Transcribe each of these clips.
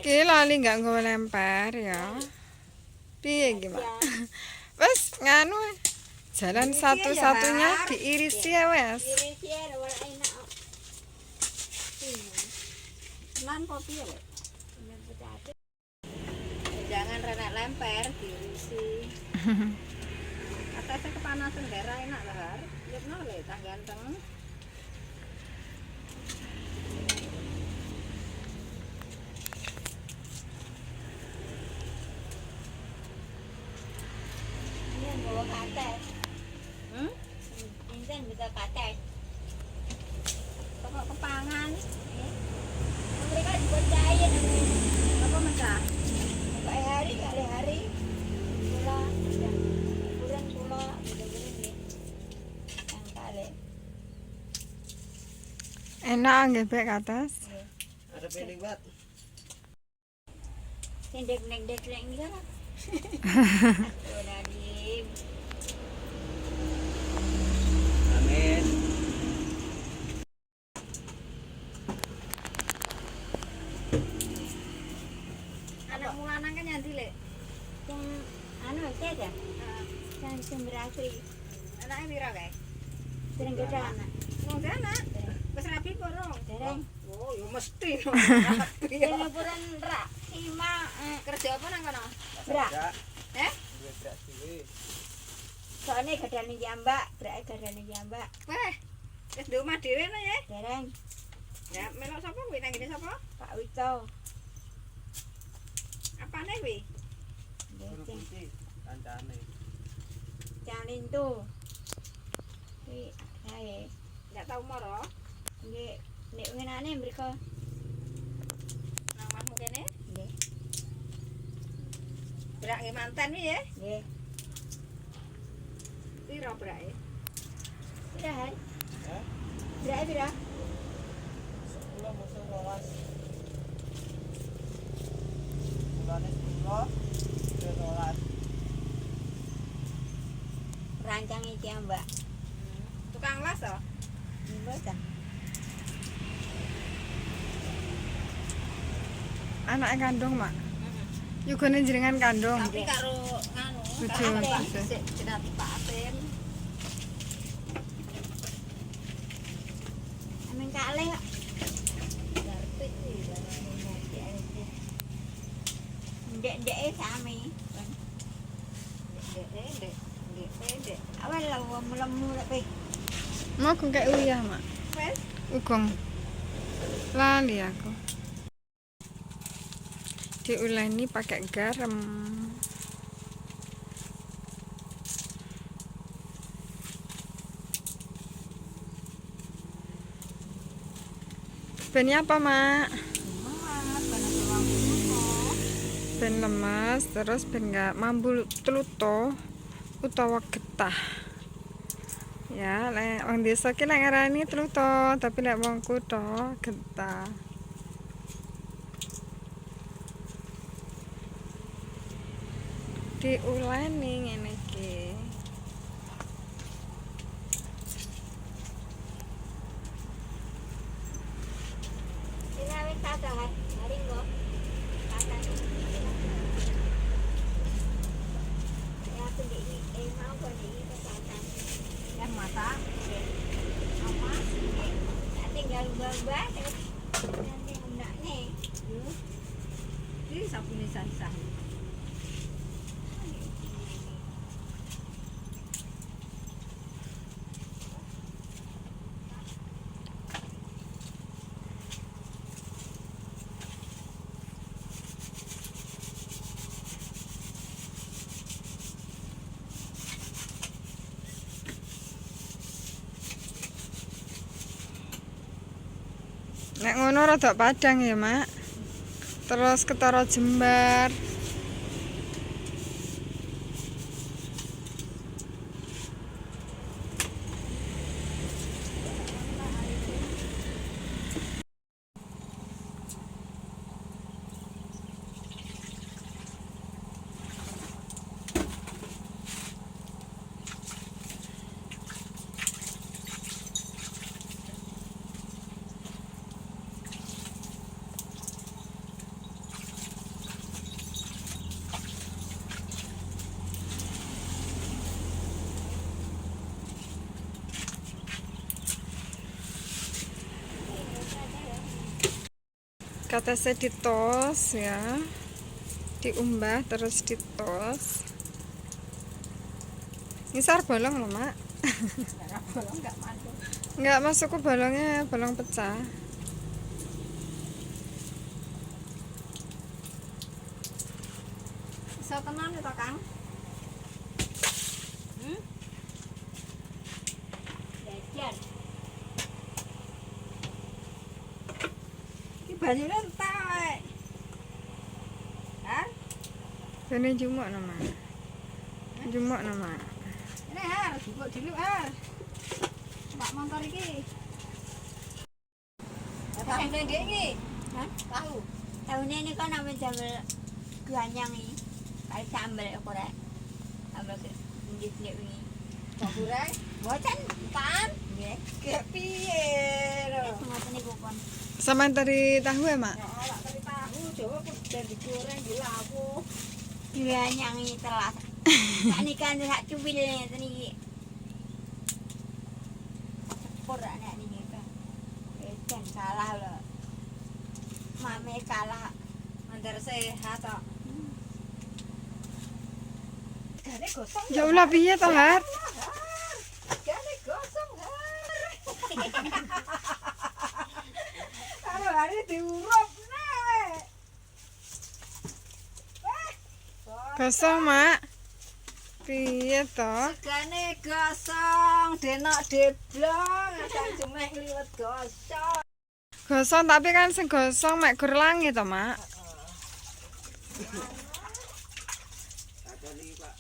Ki lali nggak nggo lempar ya. Piye gimana? Wes nganu jalan satu-satunya diirisi ya wes. Jangan renek lempar diirisi. Atasnya kepanasan daerah enak lahar. Lihat noleh tak ganteng. Ini yang bawa kates. Ini kan bisa kates. Pokok kepangan. Mereka dipercayain. Apa macam? Kayak hari kali hari. Pula, bulan pula, betul-betul ni. Yang kali. Enak ngebek ke atas. Ada pilih buat. Dek ni kan. Udah di. Amin. Anak mulanang kan nyanti le. Yang anu saya yang berasri. Anaknya pira kae? Sering gede anak. Wong anak. Wis rapi porong. Dereng. Oh, yo mesti. Sing liburan rak. Ima kerja apa nang kono? Brak. Duwe brak dhewe. Soalnya gadane jambak, brak gadane jambak. Weh. Wis di omah dhewe no ya? Dereng. Ya, melok sapa kuwi nang ngene sapa? Pak Wito. Apane kuwi? Guru kunci kancane. Calin tuh. Kuwi kae. Ndak tau moro. Nggih, nek ngenane mriko. Nang omahmu kene? Nggih. Brak nggih mantan iki ya? Nggih. Piro brake? Pira hai? Hah? Brake pira? 10 musuh 12. Mulane 10, 12. Rancang iki Mbak. Tukang las to? Mbak. Anak kandung mak. Yugone jenengan kandung. Tapi karo nganu, Betul, betul. sik jenati Pak Aten. Amin kalih kok. Garpit iki. Ndek-ndeke sami. Ndek. Awal lemu tapi. Mau kok kayak uyah mak. Wes, Ugong. Lali aku. Diuleni pakai garam. Bennya apa mak? Ben lemas, terus ben nggak mambu tluto utawa getah. Ya, lek wong desa ki lek ngarani tluto, tapi lek wong kutha getah. Diuleni ngene iki. ini wis sadar, hari kok. Ya aku di mau kok di kesehatan. Yang mata. Apa? Tinggal mbak terus nanti hendak nih. Ini sabun sah-sah. Nek ngono rada padang ya, Mak. Terus ketara jembar. Katanya ditos ya, diumbah terus ditos. Ngisar bolong loh mak. Bolong nggak masuk. Nggak masuk ke bolongnya, bolong pecah. Iso tenan to Kang? Jajan. Iki banyune entek wae. Hah? Ini jumuk nama. Jumuk nama. Ini har, bubuk dulu har. Pak motor iki. Tahu nek iki. Hah? Tahu. Tahu ini kan namanya sambal ganyang iki. Kayak sambal korek. Sambal nggih wingi. Kok goreng? Boten, pan. Nggih. Gek piye lho? Ngoten niku pon. Sama teri tahu ya mak? Ya ora kali tahu Jawa kok dan digoreng dilawuh. Ganyang iki telas. Saknikan sak cuwil ngeten iki. Ora nek niki kan. Edan salah lho. Mame kalah. Mandar sehat kok. Gane gosong. Ya ulah piye to, Har? Gane gosong, Har. Karo hari diurup nek. Kosong, Mak. Piye to? Gane gosong, denok deblong, asal cuma liwet gosong. Gosong tapi kan sing gosong mek gur langi to, Mak. Ada nih Pak.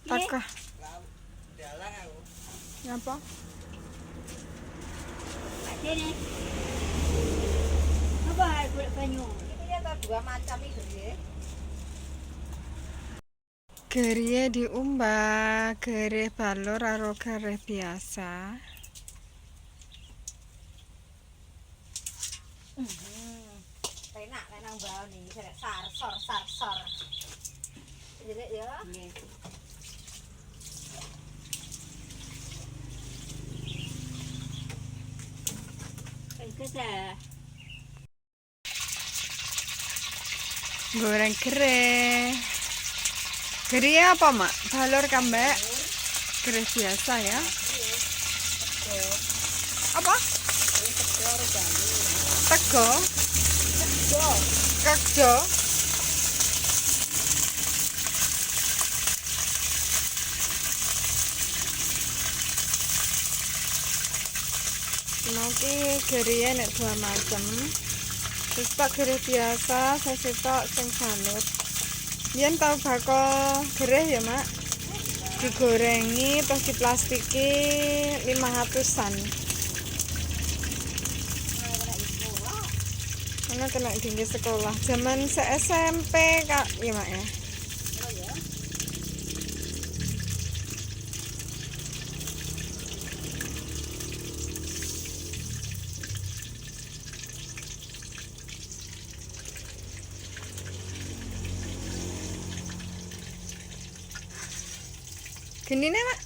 Takah. Dalang aku. Apa? Sini. Apa golek banyu? Iki ya ta dua macam iki nggih. Gerie diumbah, gereh balur karo gereh biasa. Enak nek nang baon iki sar-sor. Jadi ya. Nggih. Goreng gereh. Gereh apa, Mak? Balur kambek. Gereh biasa ya. Apa? Tego. Kegdo. Nanti gereh nek dua macam. Terus tak gereh biasa, saya setok sing balut. Biyen tau bakal gereh ya, Mak. Digorengi terus diplastiki 500-an. Ana kena tinggi sekolah. Zaman SMP Kak, ya Mak ya. Gini nih, Mak.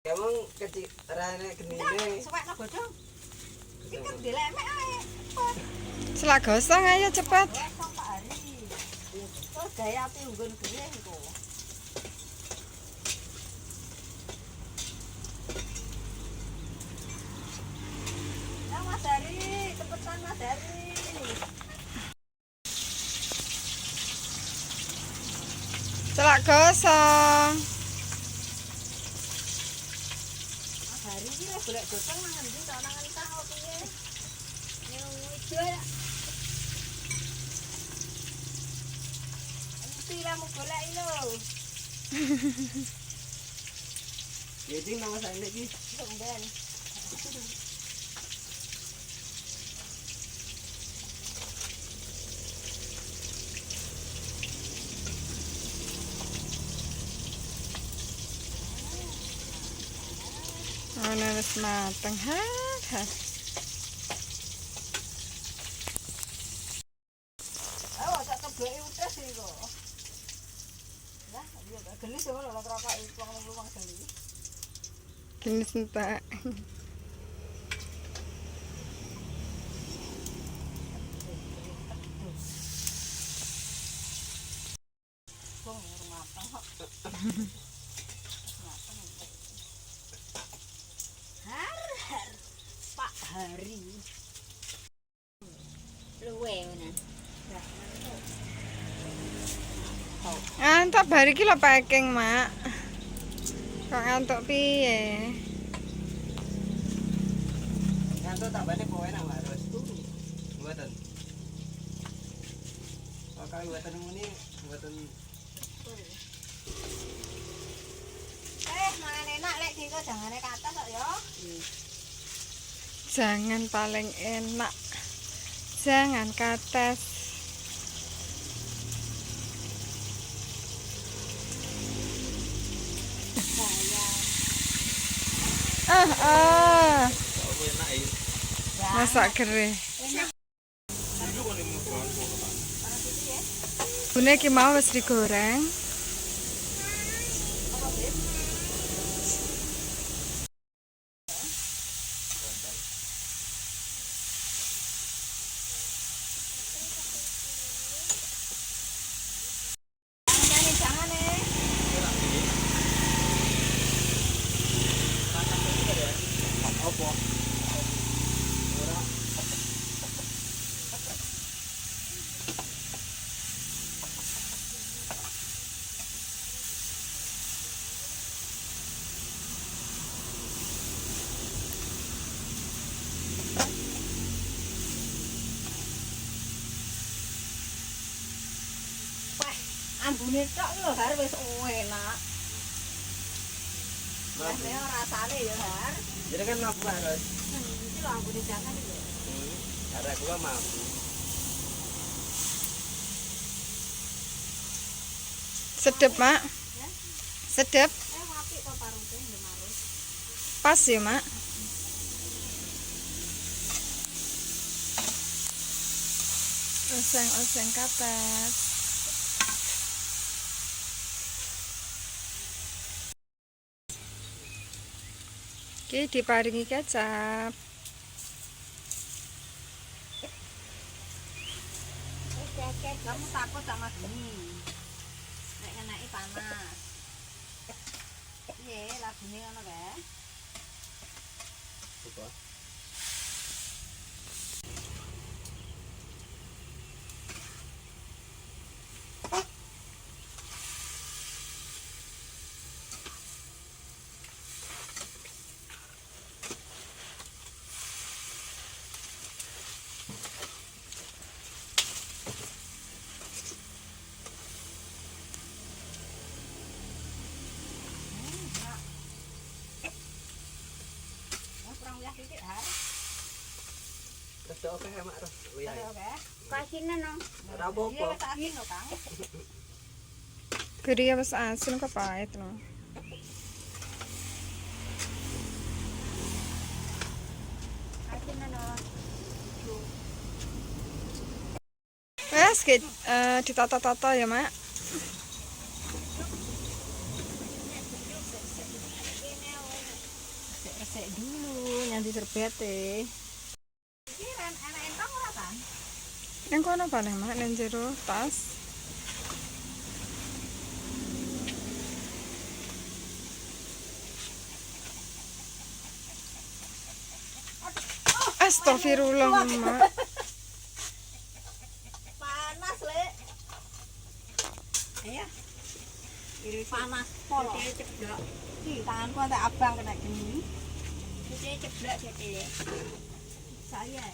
Kamu kecil rane geni deh. Suwekno godhong. Iki kan dilemek ae. Selak gosong ayo cepet. Gosong Pak Hari. Terus gaya api unggun gereh engko. Ya Mas Hari, cepetan Mas Hari. Selak gosong. Mas Hari iki lek golek godhong nang endi to nang entah opo piye. Yang ijo ya. Mesti lah mau golek lho. Jadi nama saya ini Tumben. Oh, wis mateng. Ha. Oh, tak kebeki udah sih kok. Lah, iya tak geli sih kalau rokok itu uang geli. Gini sentak. Wong rumah apa kok. Har Pak Hari. Luwe mana? Ngantuk bar iki lho packing, Mak. Kok ngantuk piye? Ngantuk tambahnya kowe nang harus. Mboten. Kalau mboten muni mboten Mangan enak lek diko jangane kata kok ya. Jangan paling enak. Jangan kates. Ah. Masak gereh. Bune iki mau wis digoreng. apa? Ambune tok lho Har wis enak. Lah rasane ya Har. Jadi kan mampu harus. Iki lho ambune jangan lho. Karena aku kan mampu. Sedep, Mak. Sedep. Apik kok parute yo marus. Pas ya, Mak. Oseng-oseng kapas. Oke, diparingi kecap. Ceket kamu takut sama gini. Nek ngeneki panas. Piye lagune ngono kae? Apa? Kurang ya titik Har. Terus oke mak terus. Iya. Oke. Kasine no. Ora apa-apa. Iya wis asin lho Kang. Gurih wis asin kok pahit loh. Kasine no. Wes ditata-tata ya, Mak. Resik dulu nyanti serbete. Iki enak entong ora kan? Yang kono paling, Mak, nang jero tas. Astagfirullah, Mak. Panas, Lek. Iya. Iri panas pol. Ceblok. Ih, tanganku ada abang kena gini. Cuci ceblok jadi. Saya.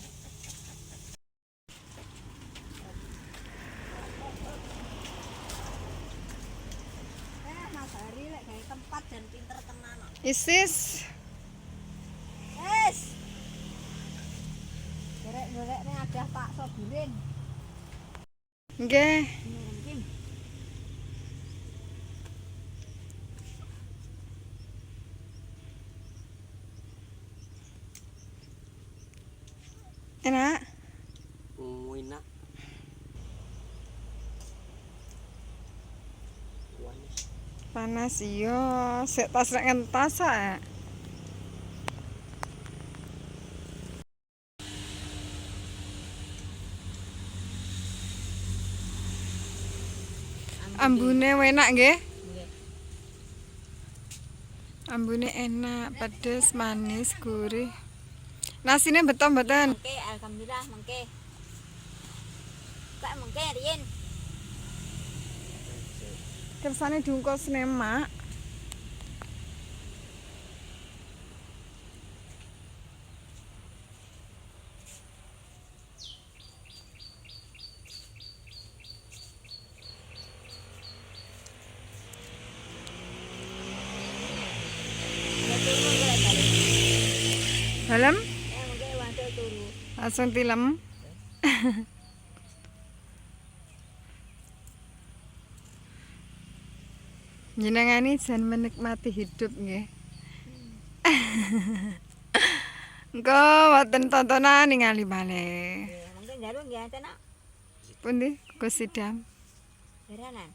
Mas Hari lek gawe tempat dan pinter tenan kok. Isis. Wes. Golek-golek nih ada Pak Sobirin. Nggih. Mungkin. Enak. Enak. Wani. Panas iya, sik tas rek ngentas ae. Ambune enak nggih. Nggih. Ambune enak, pedes, manis, gurih. Nasine beto mboten? Mengke alhamdulillah mengke. Kak mengke riyen. Kersane diungkusne mak. Ya turu golek balik. Dalem Ya mengke wantu turu. langsung tilem. Jenengane jan menikmati hidup nggih. Engko wonten tontonan ningali malih. Ya mengke njaluk nggih enten nak. Pundi Gus Sidam? Beranan.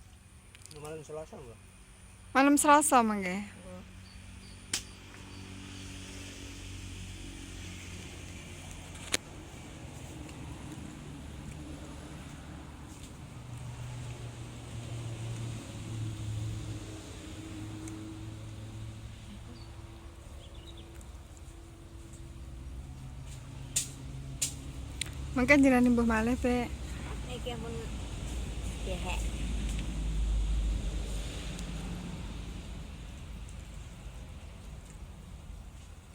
Malam Selasa Mbak. Malam Selasa mangke. Mangke jenenge mbuh malih, Pek. Niki mun dehek.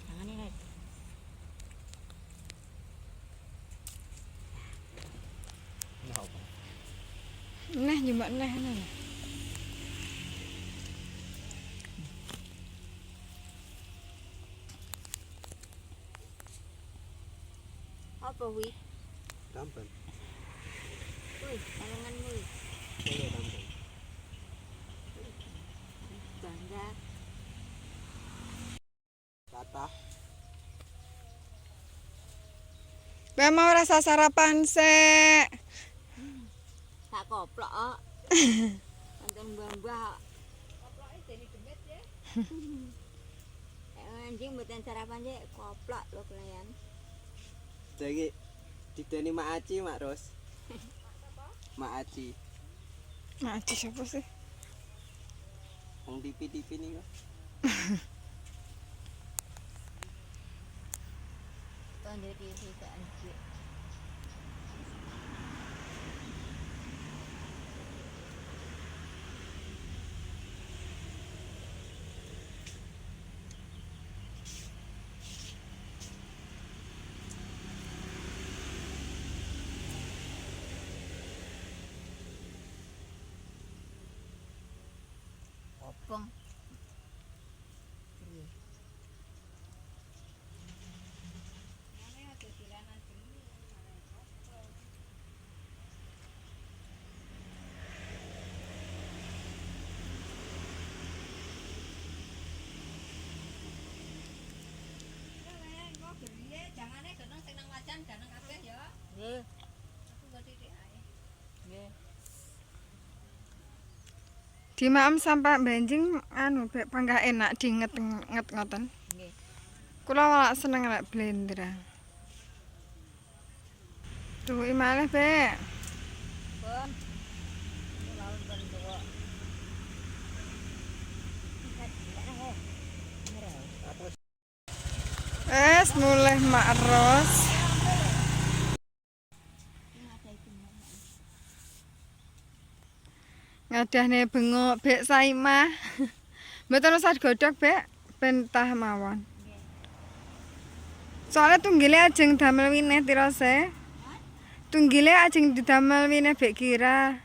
Tangane nek Nah, apa? Neh njumak neh. apa kuwi? Tampan. Wih, talenganmu. Iya, tampan. Bangga. Kata. Mbak mau rasa sarapan sek. Tak koplok kok. Wonten mbah-mbah. Koploke dene demet ya. Anjing mboten sarapan sik koplok lho kelayan. Jadi dideni Mak Aci, Mak Ros. Mak Aci. Nah, Aci siapa sih? Wong TV nih kok. Tonjok di sisa anjing. Opong. Iya. Nggih. Nggih. Di maem sampai benjing anu Bek panggah enak diinget-inget ngoten. Nggih. Kula malah seneng lek blenderan. Tuh malih, Bek. Pun. Lawan pun kok. Mulai Mak Ros. Ngadahne bengok Bek Saimah. Mboten usah godhog, Bek, pentah mawon. Soalnya tunggile ajeng damel wineh tirose. Tunggile ajeng didamel wineh Bek Kira.